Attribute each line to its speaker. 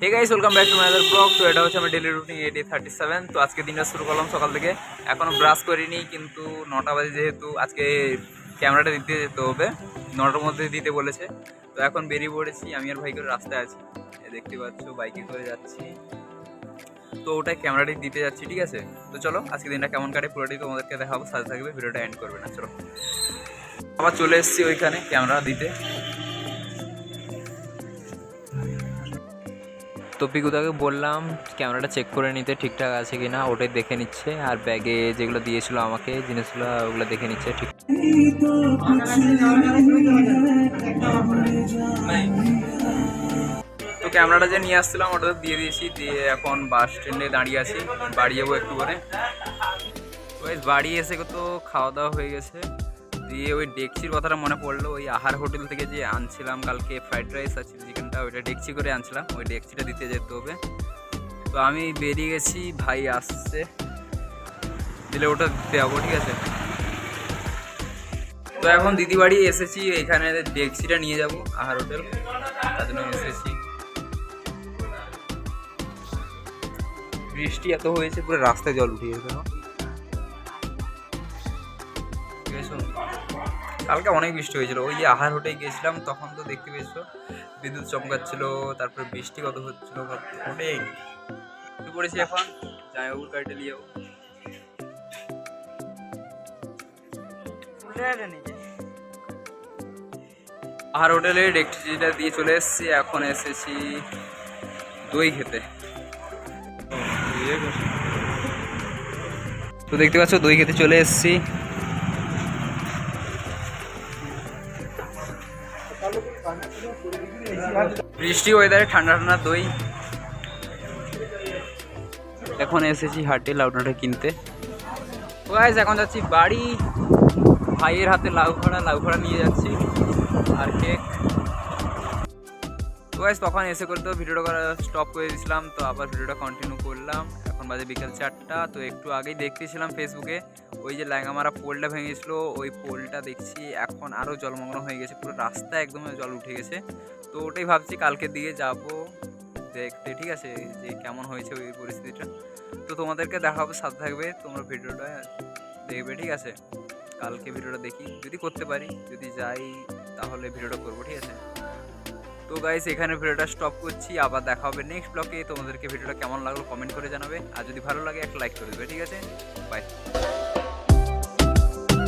Speaker 1: Hey guys, welcome back to my other vlog. তো এটা হচ্ছে আমার ডেলি রুটিন 8:37। তো আজকে দিনটা শুরু করলাম সকাল থেকে। এখনও ব্রাশ করিনি, কিন্তু 9টা বাজে, যেহেতু আজকে ক্যামেরাটা দিতে যেতে হবে, 9টার মধ্যে দিতে বলেছে। তো এখন বেরিয়ে পড়েছি, আমি আর ভাই করে রাস্তায় আছি, দেখতে পাচ্ছ বাইকে করে যাচ্ছি। তো ওটাই ক্যামেরাটি দিতে যাচ্ছি, ঠিক আছে। তো চলো আজকে দিনটা কেমন কাটে পুরোটাই তোমাদেরকে দেখাবো, সাথে থাকবে, ভিডিওটা এন্ড করবে না। চলো, আবার চলে এসেছি ওইখানে ক্যামেরা দিতে। তো পিকুদাকে বললাম ক্যামেরাটা চেক করে নিতে ঠিকঠাক আছে কিনা, ওটাই দেখে নিচ্ছে। আর ব্যাগে যেগুলো দিয়েছিল আমাকে জিনিসগুলো, ওগুলো দেখে নিচ্ছে ঠিক। তো ক্যামেরাটা যে নিয়ে আসছিলাম ওটা দিয়ে দিয়েছি, দিয়ে এখন বাস স্ট্যান্ডে দাঁড়িয়ে আছি, বাড়ি যাবো একটু করে। ওই বাড়ি এসে তো খাওয়া দাওয়া হয়ে গেছে, দিয়ে ওই ডেকচির কথাটা মনে পড়লো। ওই আহার হোটেল থেকে যে আনছিলাম কালকে ফ্রাইড রাইস আর চিলি চিকেনটা, ওইটা ডেকচি করে আনছিলাম, ওই ডেকচিটা দিতে যেতে হবে। তো আমি বেরিয়ে গেছি, ভাই আসছে, দিলে ওটা দিতে যাবো, ঠিক আছে। তো এখন দিদি বাড়ি এসেছি, এখানে ডেকচিটা নিয়ে যাব আহার হোটেল, তার জন্য এসেছি। বৃষ্টি এত হয়েছে, পুরো রাস্তায় জল উঠে গেছে। কালকে অনেক বৃষ্টি হয়েছিল, ওই যে আহার হোটেলে গিয়েছিলাম তখন তো দেখতে পেয়েছো বিদ্যুৎ চমকাচ্ছিল, তারপরে বৃষ্টি কত হচ্ছিল অনেক। উঠে পড়েছি এখন, জামাইবাবুর গাড়িটা নিয়ে যাবো। আহার হোটেলে ডেকচিটা দিয়ে চলে এসেছি, এখন এসেছি দই খেতে। তো দেখতে পাচ্ছ দই খেতে চলে এসেছি। বৃষ্টি ওয়েদারে ঠান্ডা ঠান্ডা দই। এখন এসেছি হাটে লাউডাটা কিনতে। তো গাইস এখন যাচ্ছি বাড়ি, ভাইয়ের হাতে লাউ খড়া নিয়ে যাচ্ছি আর কেক। তো গাইস তখন এসে করে তো ভিডিওটা করা স্টপ করে দিয়েছিলাম, তো আবার ভিডিওটা কন্টিনিউ করলাম। এখন বাজে বিকেল 4টা। তো একটু আগেই দেখতেছিলাম ফেসবুকে ওই যে ল্যাঙ্গামারা পোলটা ভেঙেছিল, ওই পোলটা দেখছি এখন আরও জলমগ্ন হয়ে গেছে, পুরো রাস্তা একদম জল উঠে গেছে। তো ওটাই ভাবছি কালকের দিকে যাব দেখতে, ঠিক আছে, যে কেমন হয়েছে ওই পরিস্থিতিটা। তো তোমাদেরকে দেখাবো, সাথে থাকবে, তোমরা ভিডিওটা দেখবে, ঠিক আছে। কালকে ভিডিওটা দেখি, যদি করতে পারি, যদি যাই তাহলে ভিডিওটা করবো, ঠিক আছে। তো গাইস এখানে ভিডিওটা স্টপ করছি, আবার দেখা হবে নেক্সট ব্লগে। তোমাদেরকে ভিডিওটা কেমন লাগলো কমেন্ট করে জানাবে, আর যদি ভালো লাগে একটা লাইক করে দেবে, ঠিক আছে। বাই।